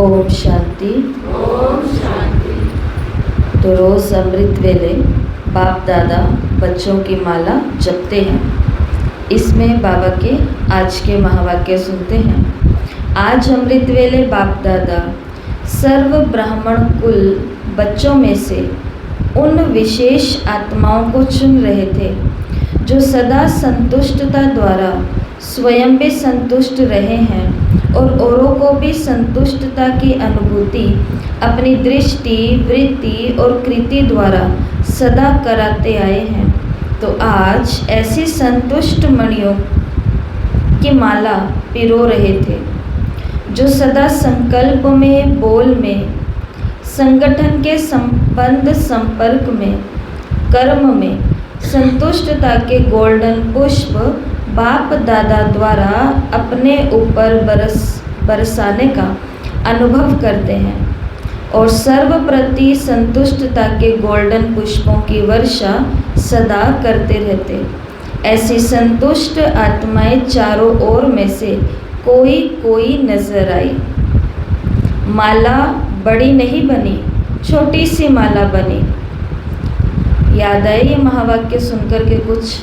ओम शांति। ओम शांति। तो रोज़ अमृत वेले बाप दादा बच्चों की माला जपते हैं। इसमें बाबा के आज के महावाक्य सुनते हैं। आज अमृत वेले बाप दादा सर्व ब्राह्मण कुल बच्चों में से उन विशेष आत्माओं को चुन रहे थे जो सदा संतुष्टता द्वारा स्वयं भी संतुष्ट रहे हैं और औरों को भी संतुष्टता की अनुभूति अपनी दृष्टि, वृत्ति और कृति द्वारा सदा कराते आए हैं। तो आज ऐसी संतुष्ट मणियों की माला पिरो रहे थे जो सदा संकल्प में, बोल में, संगठन के संबंध, संपर्क में, कर्म में संतुष्टता के गोल्डन पुष्प बाप दादा द्वारा अपने ऊपर बरसाने का अनुभव करते हैं और सर्व प्रति संतुष्टता के गोल्डन पुष्पों की वर्षा सदा करते रहते। ऐसी संतुष्ट आत्माएं चारों ओर में से कोई कोई नजर आई। माला बड़ी नहीं बनी, छोटी सी माला बनी। याद आए ये महावाक्य सुनकर के कुछ?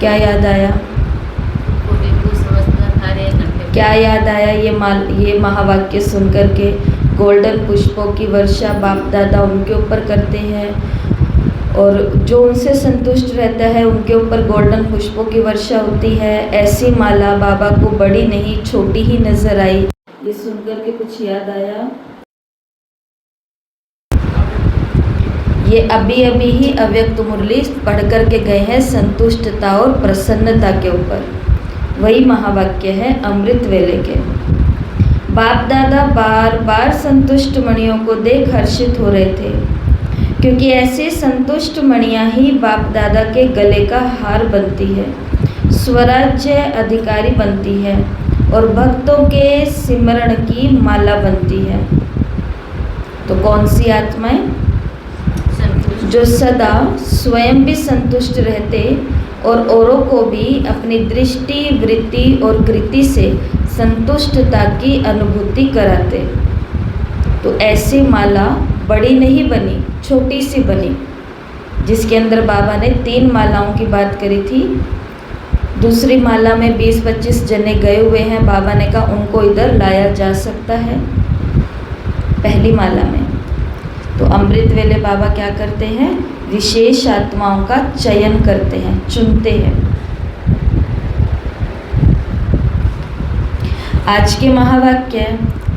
क्या याद आया? क्या याद आया ये महावाक्य सुनकर के? गोल्डन पुष्पों की वर्षा बाप दादा उनके ऊपर करते हैं और जो उनसे संतुष्ट रहता है उनके ऊपर गोल्डन पुष्पों की वर्षा होती है। ऐसी माला बाबा को बड़ी नहीं, छोटी ही नजर आई। ये सुनकर के कुछ याद आया? ये अभी अभी ही अव्यक्त मुरली पढ़ कर के गए हैं संतुष्टता और प्रसन्नता के ऊपर। वही महावाक्य है अमृत वेले के। बाप दादा बार बार संतुष्ट मणियों को देख हर्षित हो रहे थे क्योंकि ऐसी संतुष्ट मणियाँ ही बाप दादा के गले का हार बनती है, स्वराज्य अधिकारी बनती है और भक्तों के सिमरण की माला बनती है। तो कौन सी आत्माएं? जो सदा स्वयं भी संतुष्ट रहते और औरों को भी अपनी दृष्टि, वृत्ति और कृति से संतुष्टता की अनुभूति कराते। तो ऐसी माला बड़ी नहीं बनी, छोटी सी बनी, जिसके अंदर बाबा ने 3 मालाओं की बात करी थी। दूसरी माला में 20-25 जने गए हुए हैं। बाबा ने कहा उनको इधर लाया जा सकता है पहली माला में। तो अमृत वेले बाबा क्या करते हैं? विशेष आत्माओं का चयन करते हैं, चुनते हैं। आज के महावाक्य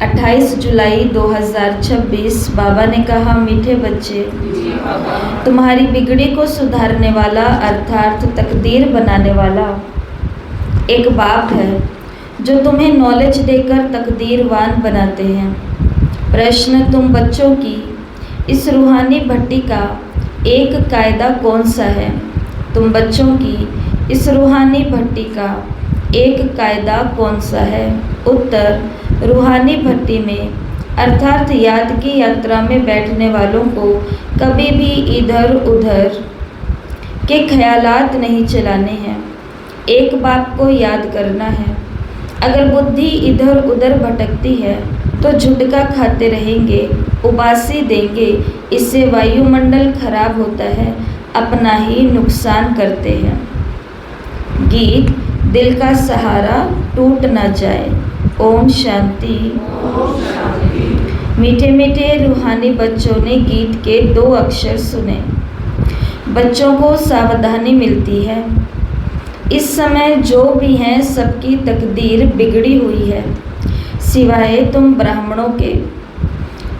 28 जुलाई 2026। बाबा ने कहा, मीठे बच्चे, तुम्हारी बिगड़ी को सुधारने वाला अर्थात तकदीर बनाने वाला एक बाप है जो तुम्हें नॉलेज देकर तकदीरवान बनाते हैं। प्रश्न, तुम बच्चों की इस रूहानी भट्टी का एक कायदा कौन सा है? तुम बच्चों की इस रूहानी भट्टी का एक कायदा कौन सा है? उत्तर, रूहानी भट्टी में अर्थात याद की यात्रा में बैठने वालों को कभी भी इधर उधर के ख्यालात नहीं चलाने हैं। एक बाप को याद करना है। अगर बुद्धि इधर उधर भटकती है तो झुटका खाते रहेंगे, उबासी देंगे। इससे वायुमंडल खराब होता है, अपना ही नुकसान करते हैं। गीत, दिल का सहारा टूट ना जाए। ओम शांति। ओम शांति। मीठे मीठे रूहानी बच्चों ने गीत के 2 अक्षर सुने। बच्चों को सावधानी मिलती है। इस समय जो भी हैं सबकी तकदीर बिगड़ी हुई है सिवाय तुम ब्राह्मणों के।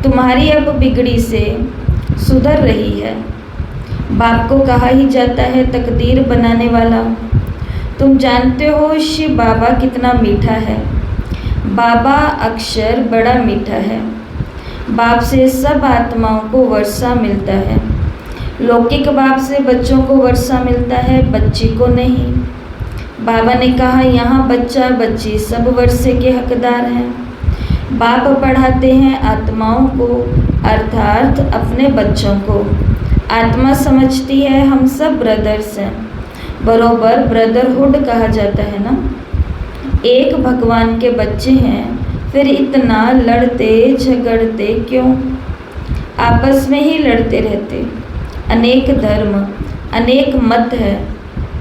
तुम्हारी अब बिगड़ी से सुधर रही है। बाप को कहा ही जाता है तकदीर बनाने वाला। तुम जानते हो शिव बाबा कितना मीठा है। बाबा अक्षर बड़ा मीठा है। बाप से सब आत्माओं को वर्षा मिलता है। लौकिक बाप से बच्चों को वर्षा मिलता है, बच्ची को नहीं। बाबा ने कहा यहाँ बच्चा बच्ची सब वर्षे के हकदार हैं। बाप पढ़ाते हैं आत्माओं को अर्थात अपने बच्चों को। आत्मा समझती है हम सब ब्रदर्स हैं, बरोबर ब्रदरहुड कहा जाता है ना। एक भगवान के बच्चे हैं, फिर इतना लड़ते झगड़ते क्यों? आपस में ही लड़ते रहते। अनेक धर्म, अनेक मत है,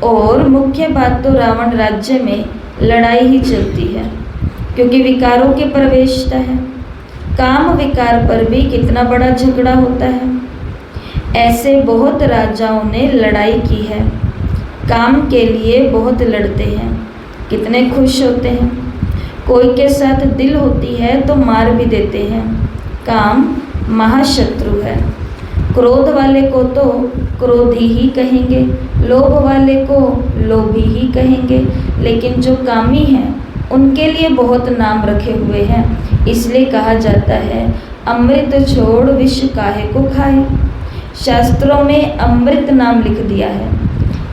और मुख्य बात तो रावण राज्य में लड़ाई ही चलती है, क्योंकि विकारों की प्रवेशता है। काम विकार पर भी कितना बड़ा झगड़ा होता है। ऐसे बहुत राजाओं ने लड़ाई की है, काम के लिए बहुत लड़ते हैं, कितने खुश होते हैं। कोई के साथ दिल होती है तो मार भी देते हैं। काम महाशत्रु है। क्रोध वाले को तो क्रोधी ही कहेंगे, लोभ वाले को लोभी ही कहेंगे, लेकिन जो कामी हैं उनके लिए बहुत नाम रखे हुए हैं। इसलिए कहा जाता है, अमृत छोड़ विष काहे को खाए। शास्त्रों में अमृत नाम लिख दिया है।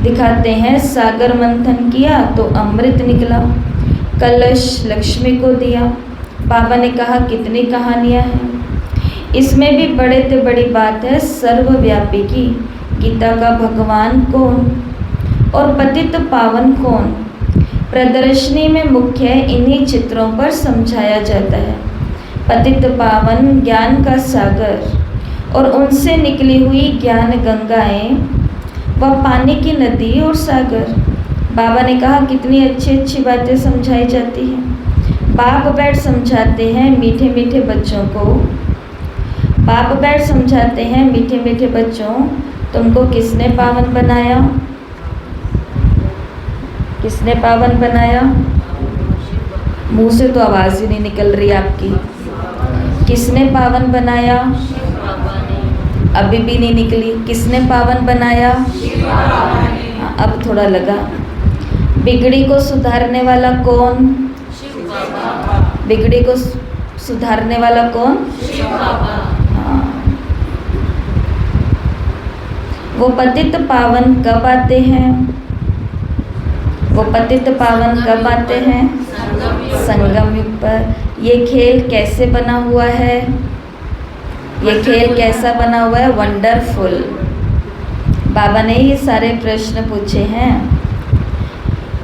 दिखाते हैं, सागर मंथन किया तो अमृत निकला। कलश लक्ष्मी को दिया। बाबा ने कहा कितनी कहानियाँ हैं। इसमें भी बड़े से बड़ी बात है, सर्वव्यापी की गीता का भगवान कौन और पतित पावन कौन। प्रदर्शनी में मुख्य इन्हीं चित्रों पर समझाया जाता है। पतित पावन ज्ञान का सागर और उनसे निकली हुई ज्ञान गंगाएं, व पानी की नदी और सागर। बाबा ने कहा कितनी अच्छी अच्छी बातें समझाई जाती हैं। बाप बैठ समझाते हैं मीठे मीठे बच्चों को। बाप बैठ समझाते हैं मीठे मीठे बच्चों, तुमको किसने पावन बनाया? किसने पावन बनाया? मुंह से तो आवाज़ ही नहीं निकल रही आपकी। किसने पावन बनाया? अभी भी नहीं निकली। किसने पावन बनाया? हाँ, अब थोड़ा लगा। बिगड़ी को सुधारने वाला कौन? बिगड़ी को सुधारने वाला कौन? हाँ। वो पतित पावन कब आते हैं? वो पतित पावन कब आते हैं? संगम युग पर। ये खेल कैसे बना हुआ है? ये खेल कैसा बना हुआ है? वंडरफुल। बाबा ने ये सारे प्रश्न पूछे हैं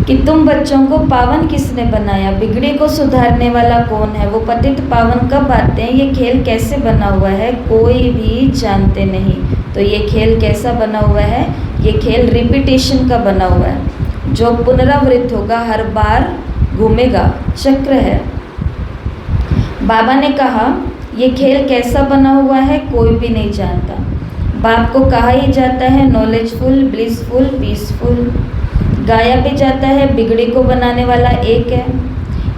कि तुम बच्चों को पावन किसने बनाया? बिगड़ी को सुधारने वाला कौन है? वो पतित पावन कब आते हैं? ये खेल कैसे बना हुआ है? कोई भी जानते नहीं। तो ये खेल कैसा बना हुआ है? ये खेल रिपीटेशन का बना हुआ है, जो पुनरावृत्त होगा, हर बार घूमेगा, चक्र है। बाबा ने कहा ये खेल कैसा बना हुआ है? कोई भी नहीं जानता। बाप को कहा ही जाता है नॉलेजफुल, ब्लिसफुल, पीसफुल। गाया भी जाता है बिगड़ी को बनाने वाला एक है।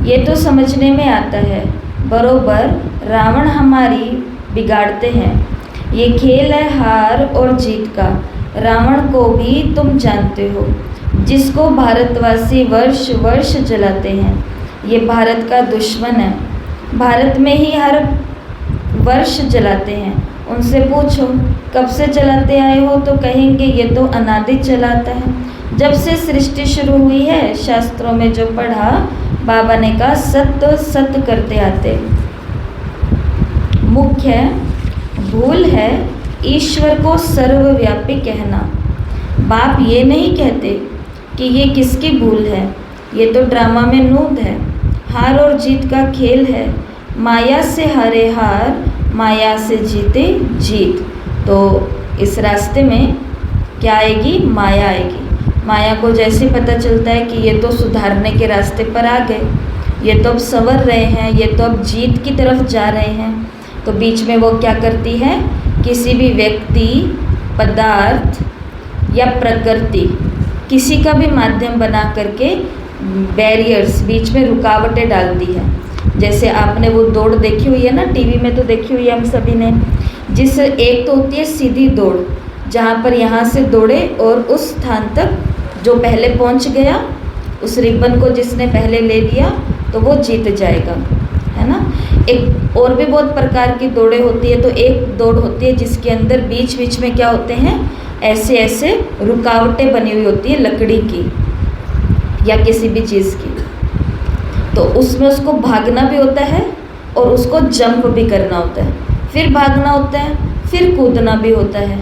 ये तो समझने में आता है। बरोबर रावण हमारी बिगाड़ते हैं। ये खेल है हार और जीत का। रावण को भी तुम जानते हो, जिसको भारतवासी वर्ष वर्ष जलाते हैं। ये भारत का दुश्मन है। भारत में ही हर वर्ष जलाते हैं। उनसे पूछो कब से जलाते आए हो, तो कहेंगे ये तो अनादि चलाता है, जब से सृष्टि शुरू हुई है। शास्त्रों में जो पढ़ा, बाबा ने कहा सत्य सत्य करते आते। मुख्य भूल है ईश्वर को सर्वव्यापी कहना। बाप ये नहीं कहते कि ये किसकी भूल है, ये तो ड्रामा में नूद है। हार और जीत का खेल है। माया से हारे हार, माया से जीते जीत। तो इस रास्ते में क्या आएगी? माया आएगी। माया को जैसे पता चलता है कि ये तो सुधारने के रास्ते पर आ गए, ये तो अब संवर रहे हैं, ये तो अब जीत की तरफ जा रहे हैं, तो बीच में वो क्या करती है? किसी भी व्यक्ति, पदार्थ या प्रकृति, किसी का भी माध्यम बना करके बैरियर्स, बीच में रुकावटें डालती है। जैसे आपने वो दौड़ देखी हुई है ना, टीवी में तो देखी हुई है हम सभी ने। जिस एक तो होती है सीधी दौड़, जहाँ पर यहाँ से दौड़े और उस स्थान तक जो पहले पहुँच गया, उस रिबन को जिसने पहले ले लिया तो वो जीत जाएगा, है ना। एक और भी बहुत प्रकार की दौड़ें होती है। तो एक दौड़ होती है जिसके अंदर बीच बीच में क्या होते हैं? ऐसे ऐसे रुकावटें बनी हुई होती है, लकड़ी की या किसी भी चीज़ की। तो उसमें उसको भागना भी होता है और उसको जंप भी करना होता है, फिर भागना होता है, फिर कूदना भी होता है।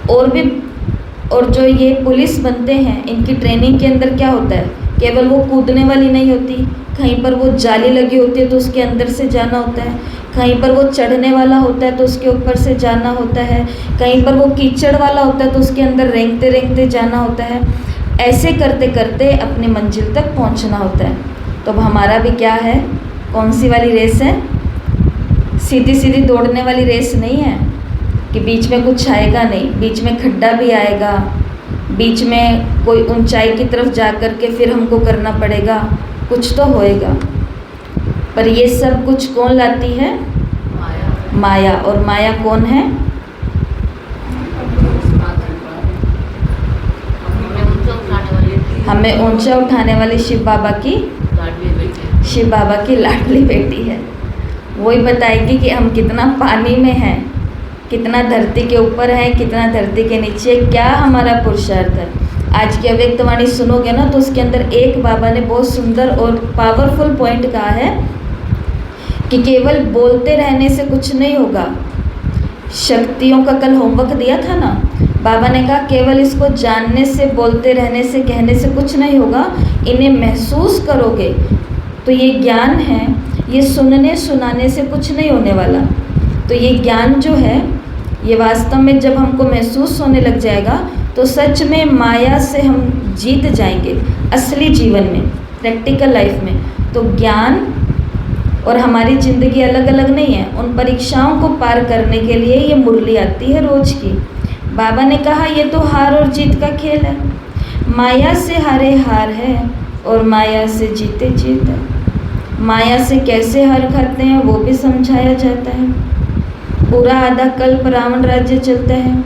और जो ये पुलिस बनते हैं, इनकी ट्रेनिंग के अंदर क्या होता है केवल वो कूदने वाली नहीं होती, कहीं पर वो जाली लगी होती है तो उसके अंदर से जाना होता है, कहीं पर वो चढ़ने वाला होता है तो उसके ऊपर से जाना होता है, कहीं पर वो कीचड़ वाला होता है तो उसके अंदर रेंगते रेंगते जाना होता है। ऐसे करते करते अपनी मंजिल तक पहुंचना होता है। तो अब हमारा भी क्या है, कौन सी वाली रेस है? सीधी सीधी दौड़ने वाली रेस नहीं है कि बीच में कुछ आएगा नहीं, बीच में खड्डा भी आएगा, बीच में कोई ऊंचाई की तरफ जा कर के फिर हमको करना पड़ेगा, कुछ तो होएगा। पर ये सब कुछ कौन लाती है? माया। और माया कौन है? हमें ऊंचा उठाने वाली शिव बाबा की लाडली बेटी है। वही बताएगी कि हम कितना पानी में हैं, कितना धरती के ऊपर है, कितना धरती के नीचे, क्या हमारा पुरुषार्थ है। आज की अव्यक्तवाणी सुनोगे ना तो उसके अंदर एक बाबा ने बहुत सुंदर और पावरफुल पॉइंट कहा है कि केवल बोलते रहने से कुछ नहीं होगा। शक्तियों का कल होमवर्क दिया था ना, बाबा ने कहा केवल इसको जानने से, बोलते रहने से, कहने से कुछ नहीं होगा, इन्हें महसूस करोगे तो ये ज्ञान है, ये सुनने सुनाने से कुछ नहीं होने वाला। तो ये ज्ञान जो है ये वास्तव में जब हमको महसूस होने लग जाएगा तो सच में माया से हम जीत जाएंगे असली जीवन में, प्रैक्टिकल लाइफ में। तो ज्ञान और हमारी ज़िंदगी अलग अलग नहीं है। उन परीक्षाओं को पार करने के लिए ये मुरली आती है रोज की। बाबा ने कहा ये तो हार और जीत का खेल है, माया से हारे हार है और माया से जीते जीत है। माया से कैसे हार खाते हैं वो भी समझाया जाता है। पूरा आधा कल्प रावण राज्य चलता है,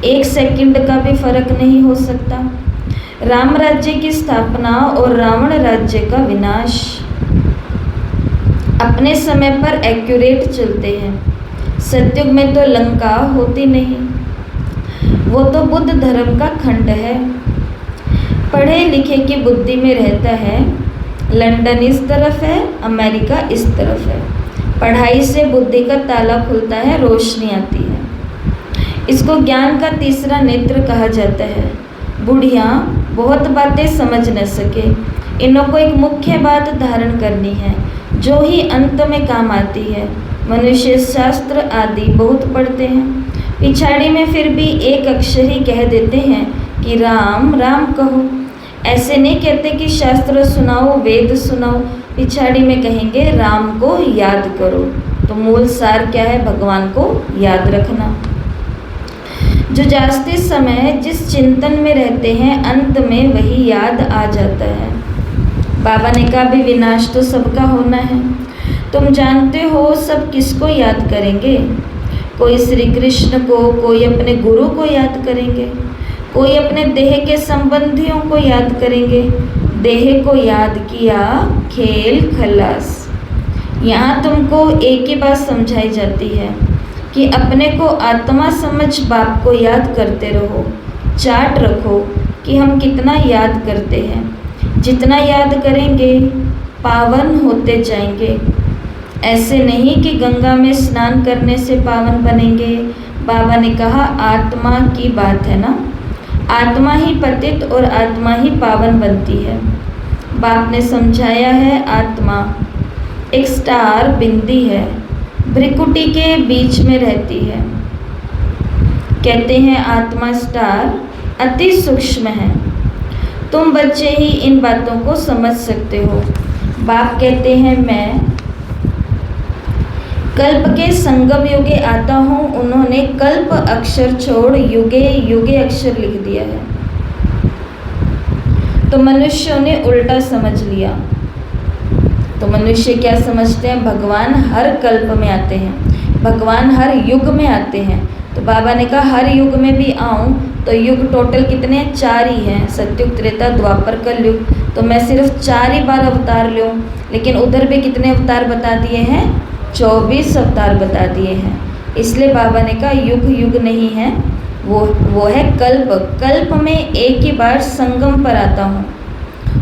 1 सेकंड का भी फर्क नहीं हो सकता। राम राज्य की स्थापना और रावण राज्य का विनाश अपने समय पर एक्यूरेट चलते हैं। सतयुग में तो लंका होती नहीं, वो तो बुद्ध धर्म का खंड है। पढ़े लिखे की बुद्धि में रहता है, लंदन इस तरफ है, अमेरिका इस तरफ है। पढ़ाई से बुद्धि का ताला खुलता है, रोशनी आती है। इसको ज्ञान का तीसरा नेत्र कहा जाता है। बुढ़ियाँ बहुत बातें समझ न सके, इन्हों को एक मुख्य बात धारण करनी है जो ही अंत में काम आती है। मनुष्य शास्त्र आदि बहुत पढ़ते हैं, पिछाड़ी में फिर भी एक अक्षर ही कह देते हैं कि राम राम कहो। ऐसे नहीं कहते कि शास्त्र सुनाओ, वेद सुनाओ, पिछाड़ी में कहेंगे राम को याद करो। तो मूल सार क्या है? भगवान को याद रखना। जो जाते समय जिस चिंतन में रहते हैं अंत में वही याद आ जाता है। बाबा ने कहा भी विनाश तो सबका होना है। तुम जानते हो सब किसको याद करेंगे? कोई श्री कृष्ण को, कोई अपने गुरु को याद करेंगे, कोई अपने देह के संबंधियों को याद करेंगे। देह को याद किया, खेल खलास। यहाँ तुमको एक ही बात समझाई जाती है कि अपने को आत्मा समझ बाप को याद करते रहो। चार्ट रखो कि हम कितना याद करते हैं। जितना याद करेंगे पावन होते जाएंगे। ऐसे नहीं कि गंगा में स्नान करने से पावन बनेंगे। बाबा ने कहा आत्मा की बात है ना, आत्मा ही पतित और आत्मा ही पावन बनती है। बाप ने समझाया है आत्मा एक स्टार बिंदी है, भ्रिकुटी के बीच में रहती है। कहते हैं आत्मा स्टार अति सूक्ष्म है। तुम बच्चे ही इन बातों को समझ सकते हो। बाप कहते हैं मैं कल्प के संगम युगे आता हूँ। उन्होंने कल्प अक्षर छोड़ युगे युगे अक्षर लिख दिया है। तो मनुष्यों ने उल्टा समझ लिया। तो मनुष्य क्या समझते हैं? भगवान हर कल्प में आते हैं, भगवान हर युग में आते हैं। तो बाबा ने कहा हर युग में भी आऊँ। तो युग टोटल कितने? 4 ही हैं, सतयुग, त्रेता, द्वापर, कलयुग। तो मैं सिर्फ 4 ही बार अवतार लूँ, लेकिन उधर भी कितने अवतार बता दिए हैं? 24 अवतार बता दिए हैं। इसलिए बाबा ने कहा युग युग नहीं है, वो है कल्प। कल्प में एक ही बार संगम पर आता हूँ।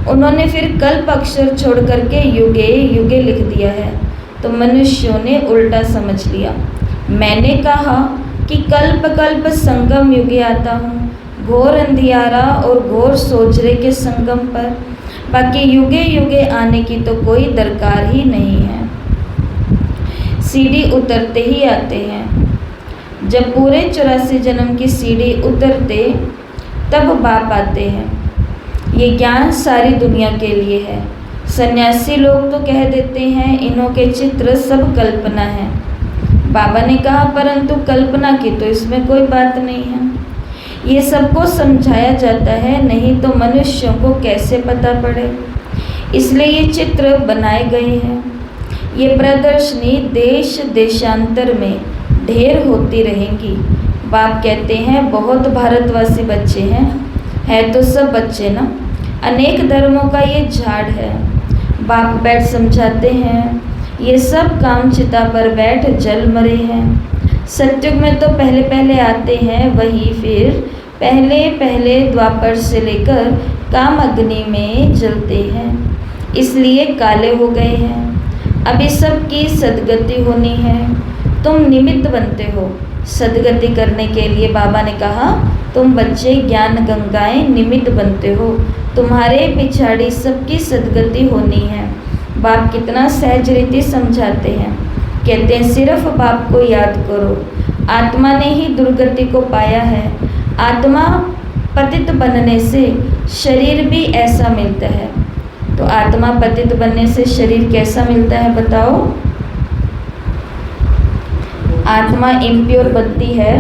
उन्होंने फिर कल्प अक्षर छोड़ करके युगे युगे लिख दिया है। तो मनुष्यों ने उल्टा समझ लिया। मैंने कहा कि कल्प कल्प संगम युगे आता हूँ, घोर अंधियारा और घोर सोजरे के संगम पर। बाकी युगे युगे आने की तो कोई दरकार ही नहीं है। सीढ़ी उतरते ही आते हैं। जब पूरे 84 जन्म की सीढ़ी उतरते तब बाप आते हैं। ये ज्ञान सारी दुनिया के लिए है। सन्यासी लोग तो कह देते हैं इन्हों के चित्र सब कल्पना है। बाबा ने कहा परंतु कल्पना की तो इसमें कोई बात नहीं है। ये सबको समझाया जाता है, नहीं तो मनुष्यों को कैसे पता पड़े, इसलिए ये चित्र बनाए गए हैं। ये प्रदर्शनी देश देशांतर में ढेर होती रहेंगी। बाप कहते हैं बहुत भारतवासी बच्चे हैं, है तो सब बच्चे ना, अनेक धर्मों का ये झाड़ है। बाप बैठ समझाते हैं ये सब काम चिता पर बैठ जल मरे हैं। सत्युग में तो पहले पहले आते हैं, वही फिर पहले पहले द्वापर से लेकर काम अग्नि में जलते हैं, इसलिए काले हो गए हैं। अभी सबकी सदगति होनी है, तुम निमित्त बनते हो सदगति करने के लिए। बाबा ने कहा तुम बच्चे ज्ञान गंगाएं निमित्त बनते हो, तुम्हारे पिछाड़ी सबकी सदगति होनी है। बाप कितना सहज रीति समझाते हैं। कहते हैं सिर्फ बाप को याद करो, आत्मा ने ही दुर्गति को पाया है। आत्मा पतित बनने से शरीर भी ऐसा मिलता है। तो आत्मा पतित बनने से शरीर कैसा मिलता है बताओ? आत्मा इम्प्योर बनती है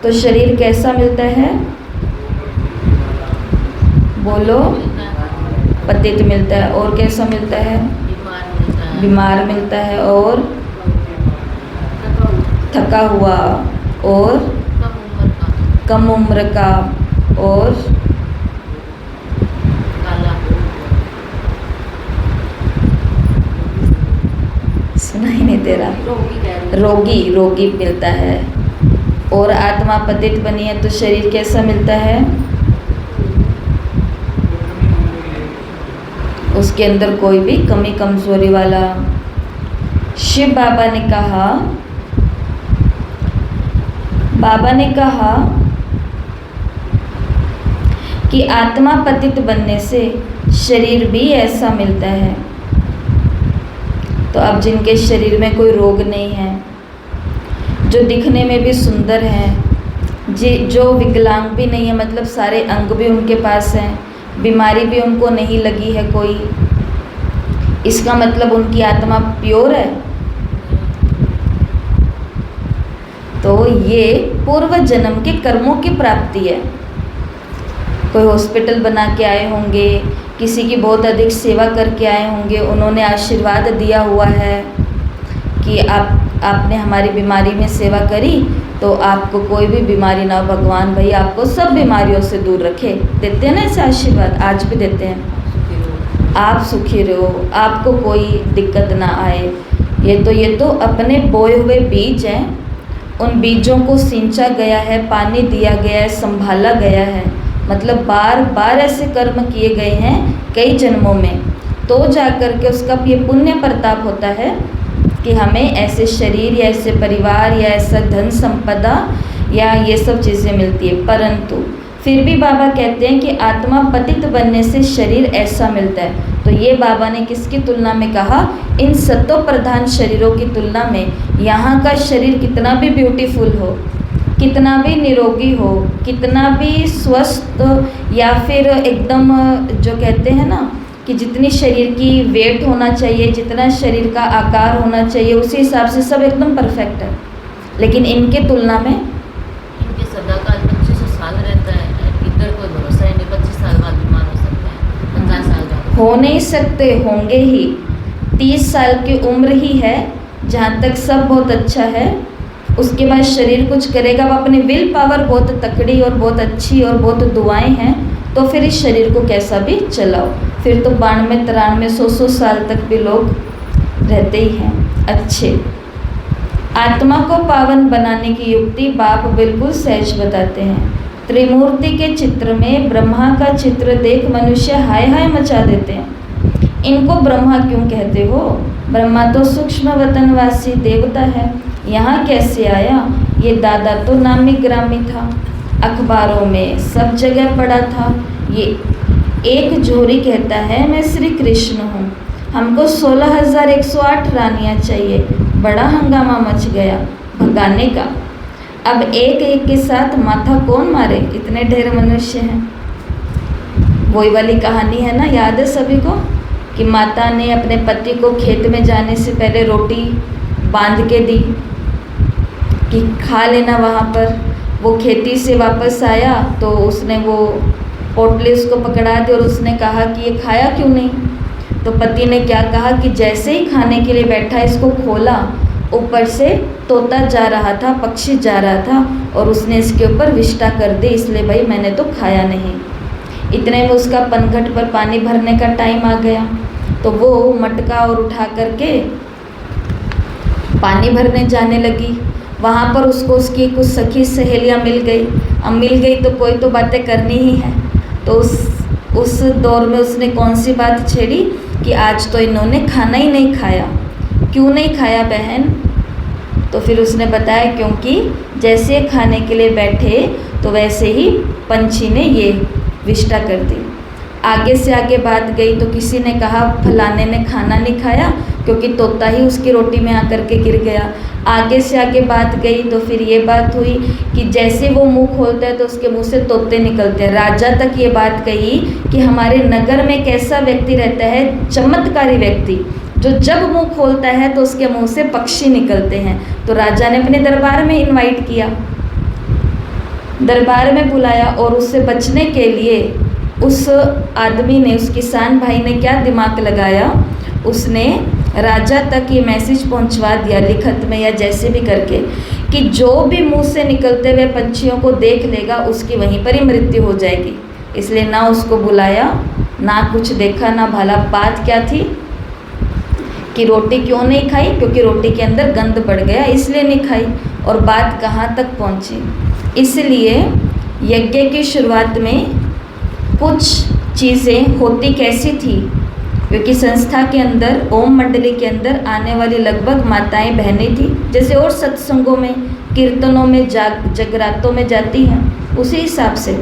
तो शरीर कैसा मिलता है? बोलो। पतित मिलता है। और कैसा मिलता है? बीमार मिलता है और थका हुआ और कम उम्र का और सुना ही नहीं दे रहा। रोगी मिलता है। और आत्मा पतित बनी है तो शरीर कैसा मिलता है? उसके अंदर कोई भी कमी कमजोरी वाला। शिव बाबा ने कहा कि आत्मा पतित बनने से शरीर भी ऐसा मिलता है। तो अब जिनके शरीर में कोई रोग नहीं है, जो दिखने में भी सुंदर हैं, जो विकलांग भी नहीं है, मतलब सारे अंग भी उनके पास हैं, बीमारी भी उनको नहीं लगी है कोई, इसका मतलब उनकी आत्मा प्योर है। तो ये पूर्व जन्म के कर्मों की प्राप्ति है। कोई हॉस्पिटल बना के आए होंगे, किसी की बहुत अधिक सेवा करके आए होंगे, उन्होंने आशीर्वाद दिया हुआ है कि आपने हमारी बीमारी में सेवा करी तो आपको कोई भी बीमारी ना हो, भगवान भाई आपको सब बीमारियों से दूर रखे। देते हैं ना ऐसे आशीर्वाद, आज भी देते हैं। आप सुखी रहो, आपको कोई दिक्कत ना आए। ये तो अपने बोए हुए बीज हैं, उन बीजों को सिंचा गया है, पानी दिया गया है, संभाला गया है, मतलब बार बार ऐसे कर्म किए गए हैं कई जन्मों में, तो जाकर के उसका ये पुण्य प्रताप होता है कि हमें ऐसे शरीर या ऐसे परिवार या ऐसा धन संपदा या ये सब चीज़ें मिलती है। परंतु फिर भी बाबा कहते हैं कि आत्मा पतित बनने से शरीर ऐसा मिलता है। तो ये बाबा ने किसकी तुलना में कहा? इन सत्व प्रधान शरीरों की तुलना में यहाँ का शरीर कितना भी ब्यूटीफुल हो, कितना भी निरोगी हो, कितना भी स्वस्थ, या फिर एकदम जो कहते हैं ना कि जितनी शरीर की वेट होना चाहिए, जितना शरीर का आकार होना चाहिए, उसी हिसाब से सब एकदम परफेक्ट है। लेकिन इनके तुलना में इनके सदाकाल 25 साल रहता है, इधर कोई भरोसा ही नहीं। 25 साल बाद बीमार हो सकता है, 50 साल बाद हो नहीं सकते, होंगे ही। 30 साल की उम्र ही है जहाँ तक सब बहुत अच्छा है, उसके बाद शरीर कुछ करेगा। अब अपनी विल पावर बहुत तकड़ी और बहुत अच्छी और बहुत दुआएं हैं तो फिर इस शरीर को कैसा भी चलाओ। फिर तो 92, 93, 100 साल तक भी लोग रहते ही हैं अच्छे। आत्मा को पावन बनाने की युक्ति बाप बिल्कुल सहज बताते हैं। त्रिमूर्ति के चित्र में ब्रह्मा का चित्र देख मनुष्य हाय हाय मचा देते हैं। इनको ब्रह्मा क्यों कहते हो? ब्रह्मा तो सूक्ष्म वतनवासी देवता है, यहाँ कैसे आया? ये दादा तो नामी ग्रामी था, अखबारों में सब जगह पड़ा था। एक जोरी कहता है मैं श्री कृष्ण हूँ, हमको 16,108 रानियाँ चाहिए। बड़ा हंगामा मच गया भगाने का। अब एक एक के साथ माथा कौन मारे, इतने ढेर मनुष्य हैं। वही वाली कहानी है ना, याद है सभी को, कि माता ने अपने पति को खेत में जाने से पहले रोटी बांध के दी कि खा लेना वहाँ पर। वो खेती से वापस आया तो उसने वो पोटली उसको पकड़ा दी और उसने कहा कि ये खाया क्यों नहीं। तो पति ने क्या कहा कि जैसे ही खाने के लिए बैठा इसको खोला, ऊपर से तोता जा रहा था, पक्षी जा रहा था और उसने इसके ऊपर विष्ठा कर दी, इसलिए भाई मैंने तो खाया नहीं। इतने में उसका पनघट पर पानी भरने का टाइम आ गया, तो वो मटका और उठा करके पानी भरने जाने लगी। वहाँ पर उसको उसकी कुछ सखी सहेलियाँ मिल गई। अब मिल गई तो कोई तो बातें करनी ही है, तो उस दौर में उसने कौन सी बात छेड़ी कि आज तो इन्होंने खाना ही नहीं खाया। क्यों नहीं खाया बहन? तो फिर उसने बताया क्योंकि जैसे खाने के लिए बैठे तो वैसे ही पंछी ने ये विष्ठा कर दी। आगे से आगे बात गई तो किसी ने कहा फलाने ने खाना नहीं खाया क्योंकि तोता ही उसकी रोटी में आकर के गिर गया। आगे से आगे बात गई तो फिर ये बात हुई कि जैसे वो मुंह खोलता है तो उसके मुंह से तोते निकलते हैं। राजा तक ये बात कही कि हमारे नगर में एक ऐसा व्यक्ति रहता है, चमत्कारी व्यक्ति, जो जब मुंह खोलता है तो उसके मुंह से पक्षी निकलते हैं। तो राजा ने अपने दरबार में इनवाइट किया, दरबार में बुलाया और उससे बचने के लिए उस आदमी ने, उस किसान भाई ने क्या दिमाग लगाया, उसने राजा तक ये मैसेज पहुंचवा दिया लिखत में या जैसे भी करके कि जो भी मुंह से निकलते हुए पंछियों को देख लेगा उसकी वहीं पर ही मृत्यु हो जाएगी। इसलिए ना उसको बुलाया, ना कुछ देखा, ना भाला। बात क्या थी कि रोटी क्यों नहीं खाई, क्योंकि रोटी के अंदर गंद बढ़ गया इसलिए नहीं खाई। और बात कहाँ तक पहुँची, इसलिए यज्ञ की शुरुआत में कुछ चीज़ें होती कैसी थी, क्योंकि संस्था के अंदर, ओम मंडली के अंदर आने वाली लगभग माताएं बहनें थी, जैसे और सत्संगों में, कीर्तनों में, जगरातों में जाती हैं उसी हिसाब से।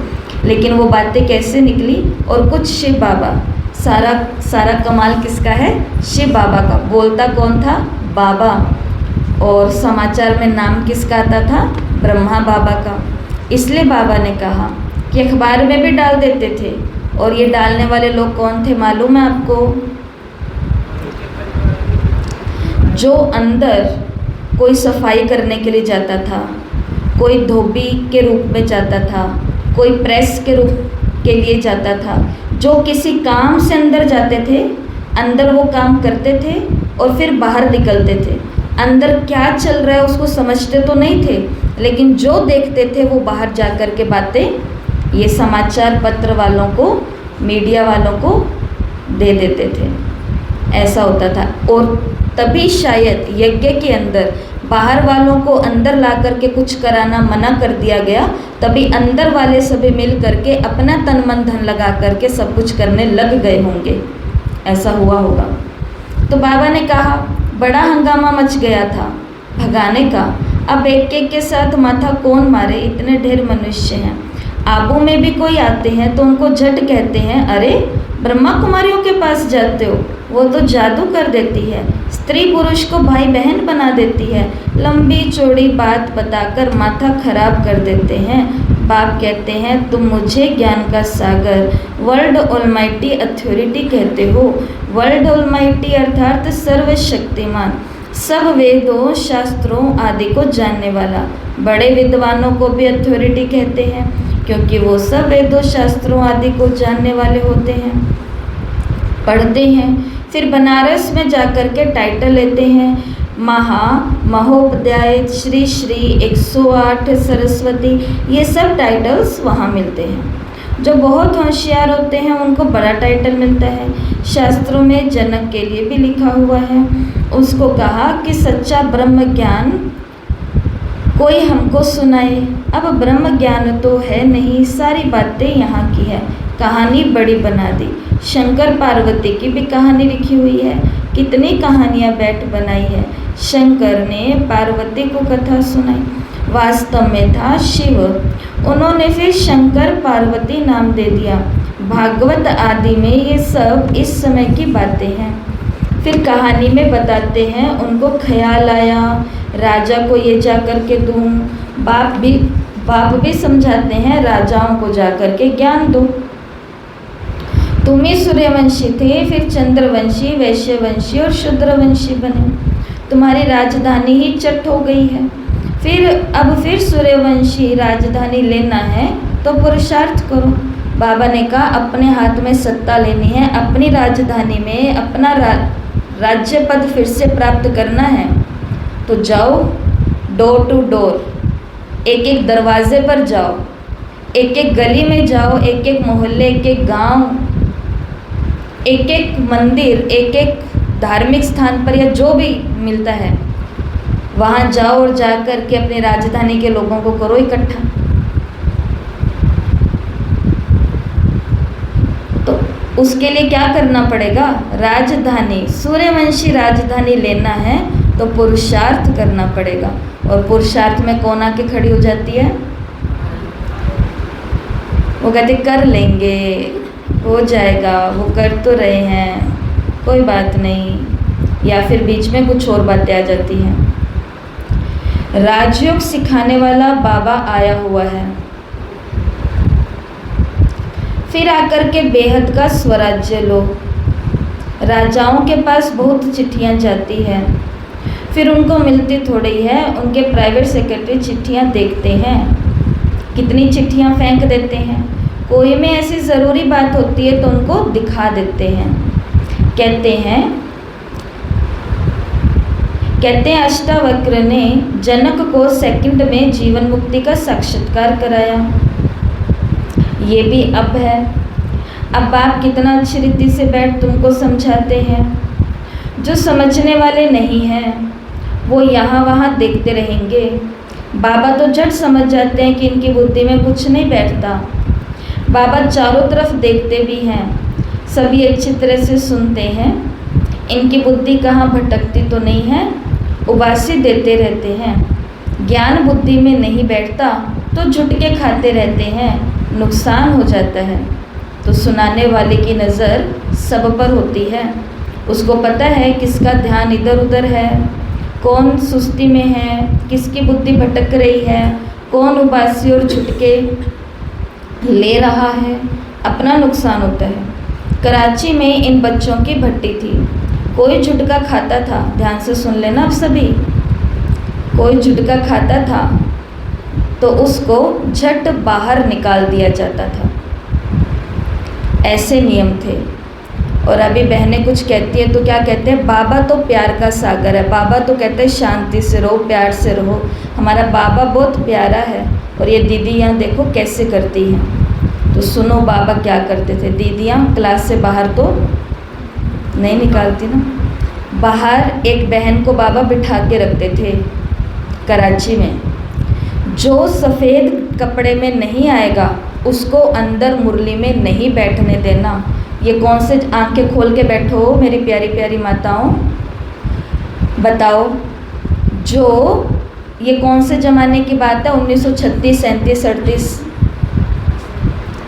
लेकिन वो बातें कैसे निकली, और कुछ शिव बाबा, सारा कमाल किसका है? शिव बाबा का। बोलता कौन था? बाबा। और समाचार में नाम किसका आता था? ब्रह्मा बाबा का। इसलिए बाबा ने कहा कि अखबार में भी डाल देते थे। और ये डालने वाले लोग कौन थे मालूम है आपको? जो अंदर कोई सफाई करने के लिए जाता था, कोई धोबी के रूप में जाता था, कोई प्रेस के रूप के लिए जाता था, जो किसी काम से अंदर जाते थे, अंदर वो काम करते थे और फिर बाहर निकलते थे। अंदर क्या चल रहा है उसको समझते तो नहीं थे, लेकिन जो देखते थे वो बाहर जा कर के बातें ये समाचार पत्र वालों को, मीडिया वालों को दे देते थे। ऐसा होता था। और तभी शायद यज्ञ के अंदर बाहर वालों को अंदर ला करके कुछ कराना मना कर दिया गया, तभी अंदर वाले सभी मिल करके अपना तन मन धन लगा करके सब कुछ करने लग गए होंगे। ऐसा हुआ होगा। तो बाबा ने कहा, बड़ा हंगामा मच गया था भगाने का। अब एक एक के साथ माथा कौन मारे, इतने ढेर मनुष्य हैं। आबू में भी कोई आते हैं तो उनको झट कहते हैं, अरे ब्रह्मा कुमारियों के पास जाते हो, वो तो जादू कर देती है, स्त्री पुरुष को भाई बहन बना देती है, लंबी चौड़ी बात बताकर माथा खराब कर देते हैं। बाप कहते हैं, तुम मुझे ज्ञान का सागर, वर्ल्ड ऑलमाइटी अथॉरिटी कहते हो। वर्ल्ड ऑलमाइटी अर्थात सर्वशक्तिमान, सब वेदों शास्त्रों आदि को जानने वाला। बड़े विद्वानों को भी अथॉरिटी कहते हैं, क्योंकि वो सब वेदों शास्त्रों आदि को जानने वाले होते हैं, पढ़ते हैं। फिर बनारस में जाकर के टाइटल लेते हैं, महोपाध्याय, श्री श्री, 108 सरस्वती, ये सब टाइटल्स वहाँ मिलते हैं। जो बहुत होशियार होते हैं उनको बड़ा टाइटल मिलता है। शास्त्रों में जनक के लिए भी लिखा हुआ है, उसको कहा कि सच्चा ब्रह्म ज्ञान कोई हमको सुनाए। अब ब्रह्म ज्ञान तो है नहीं, सारी बातें यहाँ की है, कहानी बड़ी बना दी। शंकर पार्वती की भी कहानी लिखी हुई है, कितनी कहानियाँ बैठ बनाई है। शंकर ने पार्वती को कथा सुनाई, वास्तव में था शिव, उन्होंने फिर शंकर पार्वती नाम दे दिया। भागवत आदि में ये सब इस समय की बातें हैं। फिर कहानी में बताते हैं उनको ख्याल आया राजा को ये जा कर के दूँ। बाप भी समझाते हैं राजाओं को जा कर के ज्ञान दो। तुम ही सूर्यवंशी थे, फिर चंद्रवंशी, वैश्यवंशी और शूद्रवंशी बने। तुम्हारी राजधानी ही चट हो गई है। फिर सूर्यवंशी राजधानी लेना है तो पुरुषार्थ करो। बाबा ने कहा अपने हाथ में सत्ता लेनी है, अपनी राजधानी में अपना राज्य पद फिर से प्राप्त करना है तो जाओ डोर टू डोर, एक एक दरवाजे पर जाओ, एक एक गली में जाओ, एक एक मोहल्ले, एक एक गांव, एक एक मंदिर, एक एक धार्मिक स्थान पर या जो भी मिलता है वहाँ जाओ और जा कर के अपनी राजधानी के लोगों को करो इकट्ठा। तो उसके लिए क्या करना पड़ेगा? राजधानी, सूर्यवंशी राजधानी लेना है तो पुरुषार्थ करना पड़ेगा। और पुरुषार्थ में कौन आके खड़ी हो जाती है? वो कहते कर लेंगे, हो जाएगा, वो कर तो रहे हैं, कोई बात नहीं, या फिर बीच में कुछ और बातें आ जाती हैं। राजयोग सिखाने वाला बाबा आया हुआ है। फिर आकर के बेहद का स्वराज्य लो। राजाओं के पास बहुत चिट्ठियाँ जाती हैं, फिर उनको मिलती थोड़ी है। उनके प्राइवेट सेक्रेटरी चिट्ठियाँ देखते हैं, कितनी चिट्ठियाँ फेंक देते हैं। कोई में ऐसी ज़रूरी बात होती है तो उनको दिखा देते हैं। कहते हैं अष्टावक्र ने जनक को सेकंड में जीवन मुक्ति का साक्षात्कार कराया। ये भी अब है। अब आप कितना अच्छी रीति से बैठ तुमको समझाते हैं। जो समझने वाले नहीं हैं वो यहाँ वहाँ देखते रहेंगे। बाबा तो झट समझ जाते हैं कि इनकी बुद्धि में कुछ नहीं बैठता। बाबा चारों तरफ देखते भी हैं, सभी अच्छी तरह से सुनते हैं। इनकी बुद्धि कहाँ भटकती तो नहीं है, उबासी देते रहते हैं। ज्ञान बुद्धि में नहीं बैठता तो झुटके खाते रहते हैं, नुकसान हो जाता है। तो सुनाने वाले की नज़र सब पर होती है, उसको पता है किसका ध्यान इधर उधर है, कौन सुस्ती में है, किसकी बुद्धि भटक रही है, कौन उबासी और झुटके ले रहा है, अपना नुकसान होता है। कराची में इन बच्चों की भट्टी थी। कोई झुटका खाता था, ध्यान से सुन लेना आप सभी, कोई झुटका खाता था तो उसको झट बाहर निकाल दिया जाता था। ऐसे नियम थे। और अभी बहनें कुछ कहती है तो क्या कहते हैं? बाबा तो प्यार का सागर है। बाबा तो कहते हैं शांति से रहो, प्यार से रहो। हमारा बाबा बहुत प्यारा है। और ये दीदी यहाँ देखो कैसे करती हैं। तो सुनो बाबा क्या करते थे। दीदियाँ क्लास से बाहर तो नहीं निकालती ना। बाहर एक बहन को बाबा बिठा के रखते थे कराची में। जो सफ़ेद कपड़े में नहीं आएगा उसको अंदर मुरली में नहीं बैठने देना। ये कौन से आंखें खोल के बैठो मेरी प्यारी प्यारी माताओं, बताओ। जो ये कौन से ज़माने की बात है? 1936, 37, 38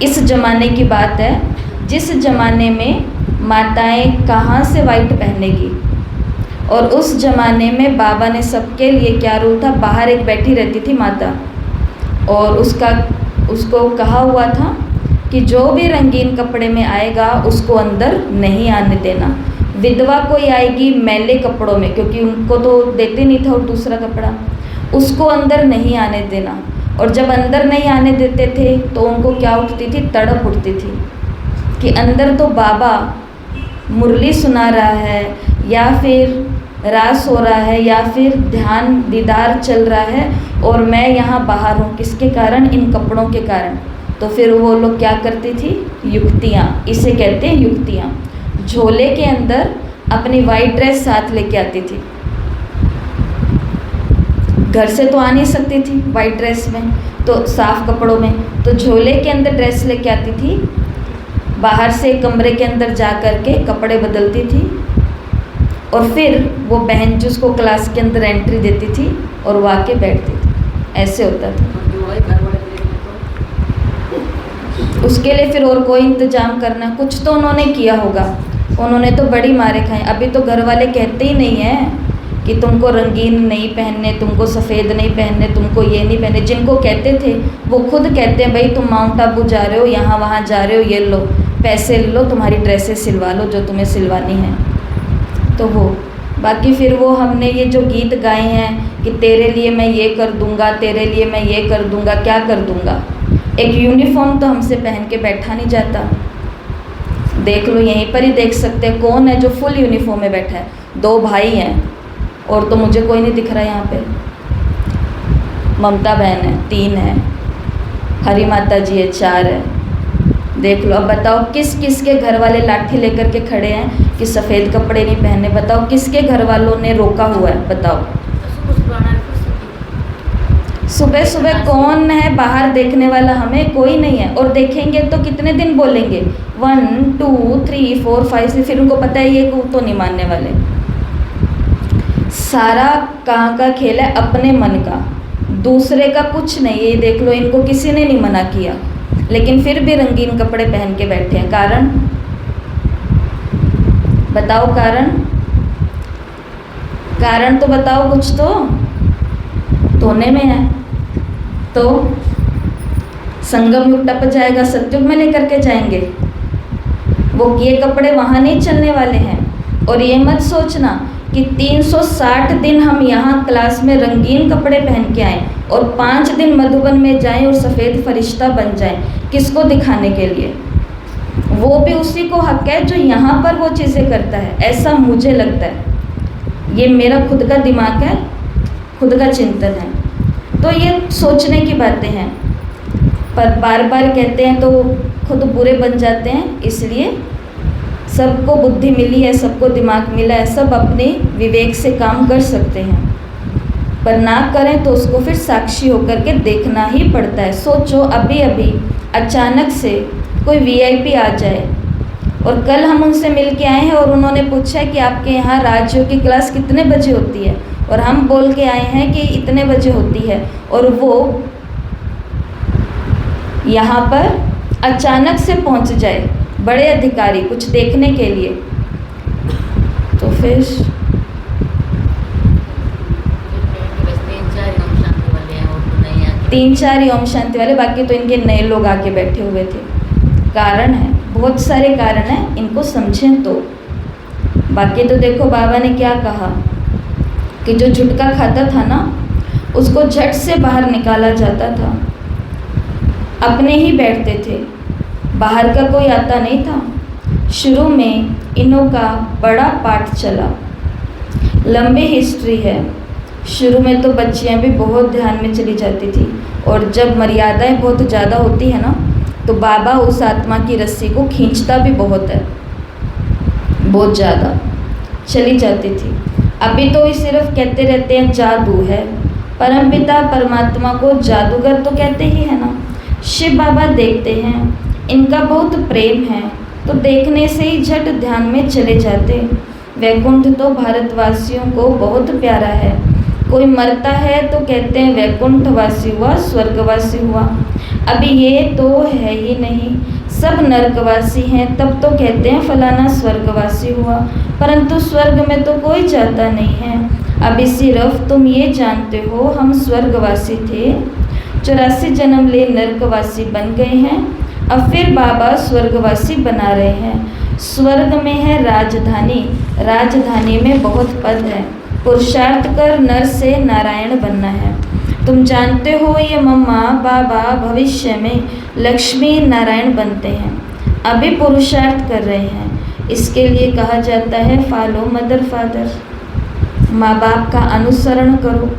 इस ज़माने की बात है, जिस ज़माने में माताएं कहाँ से वाइट पहनेगी। और उस ज़माने में बाबा ने सबके लिए क्या रूल था? बाहर एक बैठी रहती थी माता और उसको कहा हुआ था कि जो भी रंगीन कपड़े में आएगा उसको अंदर नहीं आने देना। विधवा कोई आएगी मैले कपड़ों में, क्योंकि उनको तो देते नहीं था और दूसरा कपड़ा, उसको अंदर नहीं आने देना। और जब अंदर नहीं आने देते थे तो उनको क्या उठती थी? तड़प उठती थी कि अंदर तो बाबा मुरली सुना रहा है या फिर रास हो रहा है या फिर ध्यान दीदार चल रहा है और मैं यहाँ बाहर हूँ। किसके कारण? इन कपड़ों के कारण। तो फिर वो लोग क्या करती थी? युक्तियाँ, इसे कहते हैं युक्तियाँ। झोले के अंदर अपनी वाइट ड्रेस साथ लेके आती थी। घर से तो आ नहीं सकती थी वाइट ड्रेस में, तो साफ कपड़ों में, तो झोले के अंदर ड्रेस लेके आती थी। बाहर से कमरे के अंदर जा कर के कपड़े बदलती थी और फिर वो बहन जो उसको क्लास के अंदर एंट्री देती थी और वो आके बैठती थी। ऐसे होता था। उसके लिए फिर और कोई इंतजाम करना, कुछ तो उन्होंने किया होगा। उन्होंने तो बड़ी मारे खाए। अभी तो घर वाले कहते ही नहीं हैं कि तुमको रंगीन नहीं पहनने, तुमको सफ़ेद नहीं पहनने, तुमको ये नहीं पहनने। जिनको कहते थे वो खुद कहते हैं भाई तुम माउंट आबू जा रहे हो, यहाँ वहाँ जा रहे हो, ये लो पैसे ले लो, तुम्हारी ड्रेसेस सिलवा लो जो तुम्हें सिलवानी है। तो वो बाकी फिर वो हमने ये जो गीत गाए हैं कि तेरे लिए मैं ये कर दूंगा, तेरे लिए मैं ये कर दूंगा, क्या कर दूंगा। एक यूनिफॉर्म तो हमसे पहन के बैठा नहीं जाता। देख लो, यहीं पर ही देख सकते हैं कौन है जो फुल यूनिफॉर्म में बैठा है। 2 भाई हैं और तो मुझे कोई नहीं दिख रहा यहाँ पे। ममता बहन है 3 है, हरी माता जी है 4 है। देख लो, अब बताओ किस किस के घर वाले लाठी लेकर के खड़े हैं कि सफ़ेद कपड़े नहीं पहने। बताओ किसके घर वालों ने रोका हुआ है, बताओ। सुबह सुबह कौन है बाहर देखने वाला? हमें कोई नहीं है। और देखेंगे तो कितने दिन बोलेंगे 1 2 3 4 5 से, फिर उनको पता है ये को तो नहीं मानने वाले। सारा कहाँ का खेल है? अपने मन का, दूसरे का कुछ नहीं। ये देख लो, इनको किसी ने नहीं मना किया, लेकिन फिर भी रंगीन कपड़े पहन के बैठे हैं। कारण बताओ, कारण तो बताओ, कुछ तो धोने में है। तो संगम युग टप जाएगा, सतयुग में लेकर के जाएंगे। वो ये कपड़े वहाँ नहीं चलने वाले हैं। और ये मत सोचना कि 360 दिन हम यहाँ क्लास में रंगीन कपड़े पहन के आएँ और 5 दिन मधुबन में जाएं और सफ़ेद फरिश्ता बन जाएं। किसको दिखाने के लिए? वो भी उसी को हक है जो यहाँ पर वो चीज़ें करता है, ऐसा मुझे लगता है। ये मेरा खुद का दिमाग है, खुद का चिंतन है। तो ये सोचने की बातें हैं, पर बार बार कहते हैं तो खुद बुरे बन जाते हैं। इसलिए सबको बुद्धि मिली है, सबको दिमाग मिला है, सब अपने विवेक से काम कर सकते हैं। पर ना करें तो उसको फिर साक्षी होकर के देखना ही पड़ता है। सोचो, अभी अभी अचानक से कोई वीआईपी आ जाए और कल हम उनसे मिल के आए हैं और उन्होंने पूछा है कि आपके यहाँ राजयोग की क्लास कितने बजे होती है, और हम बोल के आए हैं कि इतने बजे होती है, और वो यहाँ पर अचानक से पहुँच जाए बड़े अधिकारी कुछ देखने के लिए, तो फिर 3-4 ही ओम शांति वाले, बाकी तो इनके नए लोग आके बैठे हुए थे। कारण है, बहुत सारे कारण हैं, इनको समझें तो। बाकी तो देखो बाबा ने क्या कहा कि जो झुटका खाता था ना, उसको झट से बाहर निकाला जाता था। अपने ही बैठते थे, बाहर का कोई आता नहीं था। शुरू में इन्हों का बड़ा पाठ चला, लंबी हिस्ट्री है। शुरू में तो बच्चियां भी बहुत ध्यान में चली जाती थी, और जब मर्यादाएं बहुत ज़्यादा होती है ना, तो बाबा उस आत्मा की रस्सी को खींचता भी बहुत है, बहुत ज़्यादा चली जाती थी। अभी तो सिर्फ कहते रहते हैं जादू है। परमपिता परमात्मा को जादूगर तो कहते ही है ना। शिव बाबा देखते हैं, इनका बहुत प्रेम है, तो देखने से ही झट ध्यान में चले जाते। वैकुंठ तो भारतवासियों को बहुत प्यारा है। कोई मरता है तो कहते हैं वैकुंठवासी हुआ, स्वर्गवासी हुआ। अभी ये तो है ही नहीं, सब नरकवासी हैं, तब तो कहते हैं फलाना स्वर्गवासी हुआ। परंतु स्वर्ग में तो कोई जाता नहीं है। अभी सिर्फ तुम ये जानते हो हम स्वर्गवासी थे, 84 जन्म ले नरकवासी बन गए हैं, अब फिर बाबा स्वर्गवासी बना रहे हैं। स्वर्ग में है राजधानी, राजधानी में बहुत पद है। पुरुषार्थ कर नर से नारायण बनना है। तुम जानते हो ये मम्मा बाबा भविष्य में लक्ष्मी नारायण बनते हैं, अभी पुरुषार्थ कर रहे हैं। इसके लिए कहा जाता है फॉलो मदर फादर, माँ बाप का अनुसरण करो।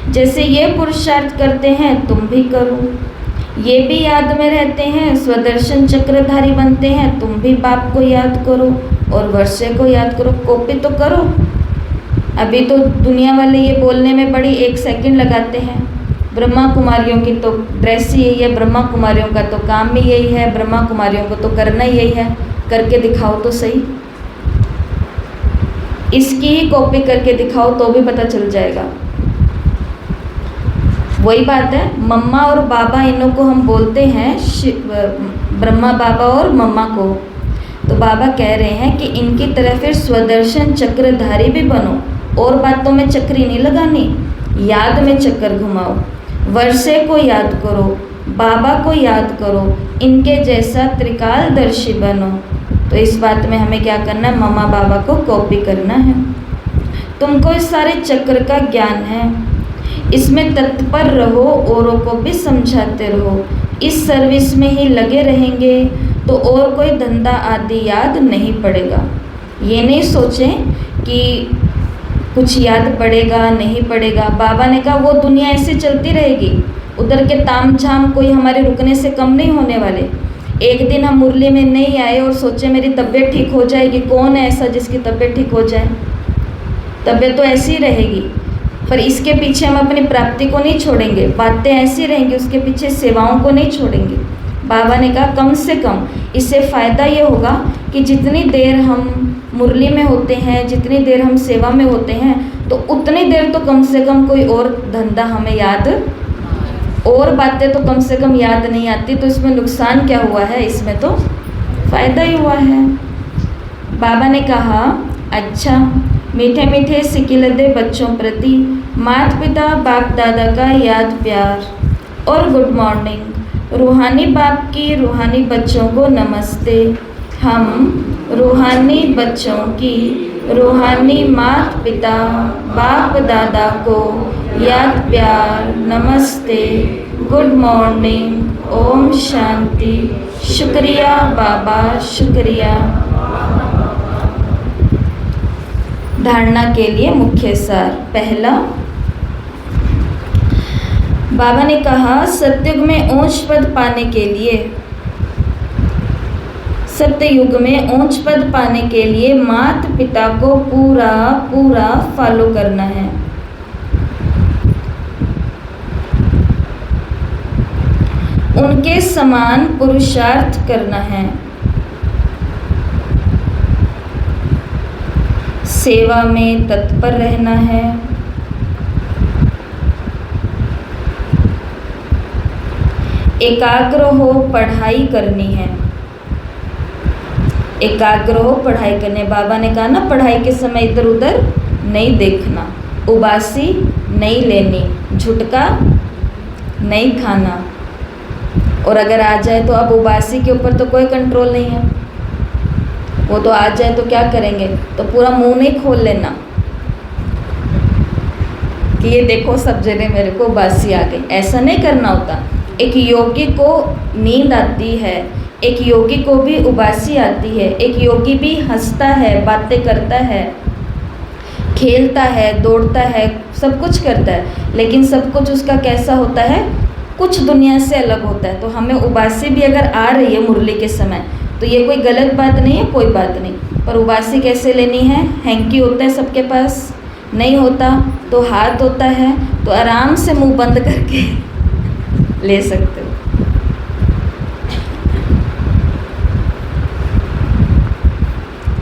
जैसे ये पुरुषार्थ करते हैं तुम भी करो। ये भी याद में रहते हैं, स्वदर्शन चक्रधारी बनते हैं, तुम भी बाप को याद करो और वर्षे को याद करो। कॉपी तो करो। अभी तो दुनिया वाले ये बोलने में बड़ी 1 सेकंड लगाते हैं। ब्रह्मा कुमारियों की तो ड्रेस ही यही है, ब्रह्मा कुमारियों का तो काम भी यही है, ब्रह्मा कुमारियों को तो करना ही यही है। करके दिखाओ तो सही, इसकी ही कॉपी करके दिखाओ तो भी पता चल जाएगा। वही बात है, मम्मा और बाबा इन्हों को हम बोलते हैं ब्रह्मा बाबा और मम्मा को। तो बाबा कह रहे हैं कि इनकी तरह फिर स्वदर्शन चक्रधारी भी बनो। और बातों में चक्री नहीं लगानी, याद में चक्कर घुमाओ। वर्षे को याद करो, बाबा को याद करो, इनके जैसा त्रिकालदर्शी बनो। तो इस बात में हमें क्या करना है, मम्मा बाबा को कॉपी करना है। तुमको इस सारे चक्र का ज्ञान है, इसमें तत्पर रहो, औरों को भी समझाते रहो। इस सर्विस में ही लगे रहेंगे तो और कोई धंधा आदि याद नहीं पड़ेगा। ये नहीं सोचें कि कुछ याद पड़ेगा नहीं पड़ेगा। बाबा ने कहा वो दुनिया ऐसे चलती रहेगी, उधर के ताम झाम कोई हमारे रुकने से कम नहीं होने वाले। एक दिन हम मुरली में नहीं आए और सोचे मेरी तबीयत ठीक हो जाएगी, कौन है ऐसा जिसकी तबीयत ठीक हो जाए? तबीयत तो ऐसी रहेगी, पर इसके पीछे हम अपनी प्राप्ति को नहीं छोड़ेंगे। बातें ऐसी रहेंगी, उसके पीछे सेवाओं को नहीं छोड़ेंगे। बाबा ने कहा कम से कम इससे फ़ायदा ये होगा कि जितनी देर हम मुरली में होते हैं, जितनी देर हम सेवा में होते हैं, तो उतनी देर तो कम से कम कोई और धंधा हमें याद, और बातें तो कम से कम याद नहीं आती। तो इसमें नुकसान क्या हुआ है, इसमें तो फ़ायदा ही हुआ है। बाबा ने कहा अच्छा, मीठे मीठे सिकिलदे बच्चों प्रति माता पिता बाप दादा का याद प्यार और गुड मॉर्निंग। रूहानी बाप की रूहानी बच्चों को नमस्ते। हम रूहानी बच्चों की रूहानी माता पिता बाप दादा को याद प्यार नमस्ते, गुड मॉर्निंग, ओम शांति। शुक्रिया बाबा, शुक्रिया। धारणा के लिए मुख्य सार। पहला, बाबा ने कहा सतयुग में ऊंच पद पाने के लिए, सतयुग में ऊंच पद पाने के लिए माता पिता को पूरा पूरा फॉलो करना है। उनके समान पुरुषार्थ करना है। सेवा में तत्पर रहना है। एकाग्र हो पढ़ाई करनी है। एकाग्र हो पढ़ाई करने। बाबा ने कहा ना पढ़ाई के समय इधर उधर नहीं देखना, उबासी नहीं लेनी, झुटका नहीं खाना। और अगर आ जाए तो अब उबासी के ऊपर तो कोई कंट्रोल नहीं है, वो तो आ जाए तो क्या करेंगे, तो पूरा मुंह नहीं खोल लेना कि ये देखो सब जगह मेरे को उबासी आ गई। ऐसा नहीं करना होता। एक योगी को नींद आती है, एक योगी को भी उबासी आती है, एक योगी भी हंसता है, बातें करता है, खेलता है, दौड़ता है, सब कुछ करता है, लेकिन सब कुछ उसका कैसा होता है, कुछ दुनिया से अलग होता है। तो हमें उबासी भी अगर आ रही है मुरली के समय तो ये कोई गलत बात नहीं है, कोई बात नहीं। पर उबासी कैसे लेनी है? हैंकी होता है सबके पास, नहीं होता तो हाथ होता है, तो आराम से मुंह बंद करके ले सकते हो।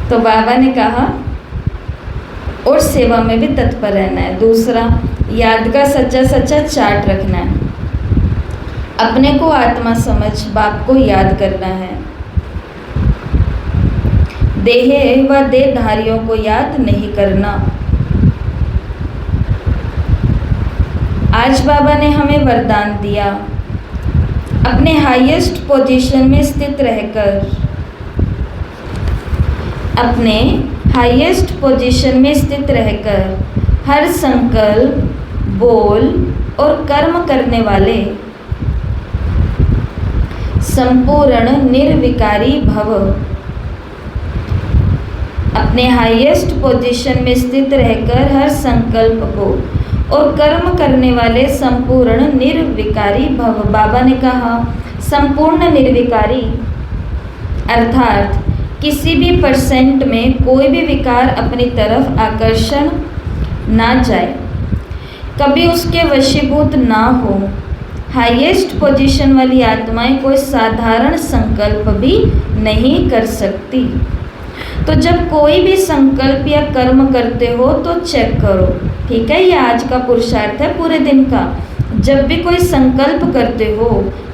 तो बाबा ने कहा और सेवा में भी तत्पर रहना है। दूसरा, याद का सच्चा सच्चा चार्ट रखना है। अपने को आत्मा समझ बाप को याद करना है। देह व देहधारियों को याद नहीं करना। आज बाबा ने हमें वरदान दिया, अपने हाईएस्ट पोजीशन में स्थित रहकर, अपने हाईएस्ट पोजीशन में स्थित रहकर हर संकल्प, बोल और कर्म करने वाले संपूर्ण निर्विकारी भव। अपने हाईएस्ट पोजीशन में स्थित रहकर हर संकल्प को और कर्म करने वाले संपूर्ण निर्विकारी भव। बाबा ने कहा संपूर्ण निर्विकारी अर्थात किसी भी परसेंट में कोई भी विकार अपनी तरफ आकर्षण ना जाए, कभी उसके वशीभूत ना हो। हाईएस्ट पोजीशन वाली आत्माएं कोई साधारण संकल्प भी नहीं कर सकती। तो जब कोई भी संकल्प या कर्म करते हो तो चेक करो, ठीक है, ये आज का पुरुषार्थ है पूरे दिन का। जब भी कोई संकल्प करते हो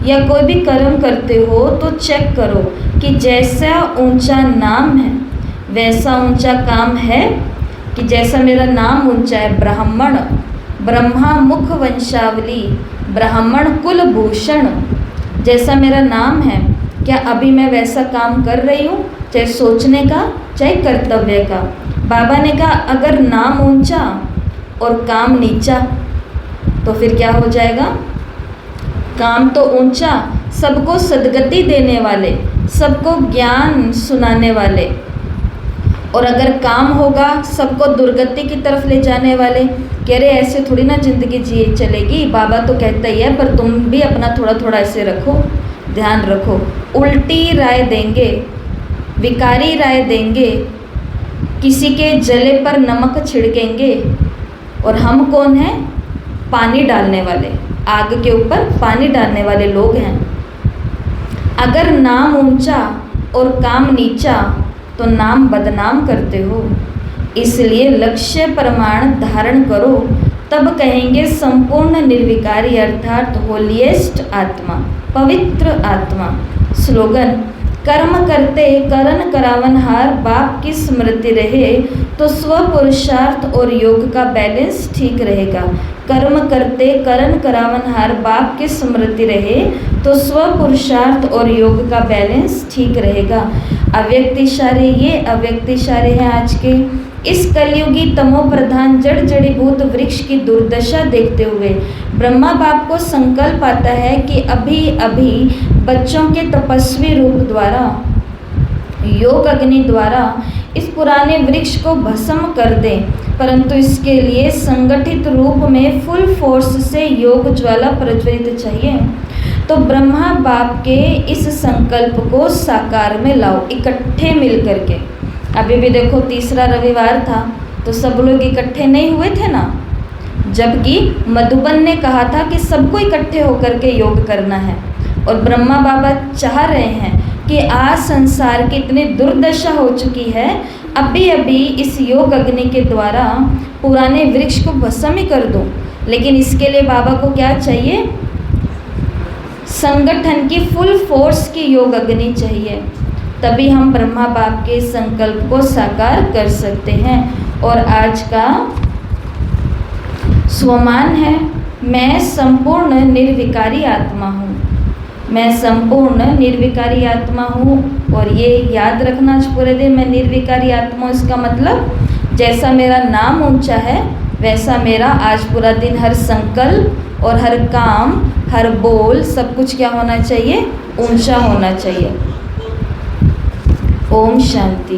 या कोई भी कर्म करते हो तो चेक करो कि जैसा ऊंचा नाम है वैसा ऊंचा काम है। कि जैसा मेरा नाम ऊंचा है ब्राह्मण, ब्रह्मा मुख वंशावली, ब्राह्मण कुल भूषण, जैसा मेरा नाम है, क्या अभी मैं वैसा काम कर रही हूँ, चाहे सोचने का चाहे कर्तव्य का। बाबा ने कहा अगर नाम ऊंचा और काम नीचा तो फिर क्या हो जाएगा। काम तो ऊंचा, सबको सद्गति देने वाले, सबको ज्ञान सुनाने वाले, और अगर काम होगा सबको दुर्गति की तरफ ले जाने वाले। कह रहे ऐसे थोड़ी ना ज़िंदगी जी चलेगी। बाबा तो कहता ही है पर तुम भी अपना थोड़ा थोड़ा ऐसे रखो, ध्यान रखो। उल्टी राय देंगे, विकारी राय देंगे, किसी के जले पर नमक छिड़केंगे, और हम कौन हैं, पानी डालने वाले, आग के ऊपर पानी डालने वाले लोग हैं। अगर नाम ऊंचा और काम नीचा तो नाम बदनाम करते हो। इसलिए लक्ष्य प्रमाण धारण करो, तब कहेंगे संपूर्ण निर्विकारी अर्थात होलिएस्ट आत्मा, पवित्र आत्मा। स्लोगन, कर्म करते करन करावन हार, बाप की स्मृति रहे तो स्व पुरुषार्थ और योग का बैलेंस ठीक रहेगा। कर्म करते करन करावन हार, बाप की स्मृति रहे तो स्व पुरुषार्थ और योग का बैलेंस ठीक रहेगा। अव्यक्त इशारे, ये अव्यक्त इशारे हैं आज के। इस कलयुगी तमो प्रधान जड़ जड़ीभूत वृक्ष की दुर्दशा देखते हुए ब्रह्मा बाप को संकल्प आता है कि अभी अभी बच्चों के तपस्वी रूप द्वारा, योग अग्नि द्वारा इस पुराने वृक्ष को भस्म कर दें, परंतु इसके लिए संगठित रूप में फुल फोर्स से योग ज्वाला प्रज्वलित चाहिए। तो ब्रह्मा बाप के इस संकल्प को साकार में लाओ, इकट्ठे मिल करके। अभी भी देखो तीसरा रविवार था तो सब लोग इकट्ठे नहीं हुए थे ना, जबकि मधुबन ने कहा था कि सबको इकट्ठे होकर के योग करना है। और ब्रह्मा बाबा चाह रहे हैं कि आज संसार की इतनी दुर्दशा हो चुकी है, अभी अभी इस योग अग्नि के द्वारा पुराने वृक्ष को भस्म ही कर दो। लेकिन इसके लिए बाबा को क्या चाहिए, संगठन की फुल फोर्स की योग अग्नि चाहिए, तभी हम ब्रह्मा बाप के संकल्प को साकार कर सकते हैं। और आज का स्वमान है, मैं संपूर्ण निर्विकारी आत्मा हूँ, मैं संपूर्ण निर्विकारी आत्मा हूँ। और ये याद रखना आज पूरे दिन, मैं निर्विकारी आत्मा हूँ। इसका मतलब जैसा मेरा नाम ऊंचा है वैसा मेरा आज पूरा दिन हर संकल्प और हर काम, हर बोल, सब कुछ क्या होना चाहिए, ऊंचा होना चाहिए। ओम शांति।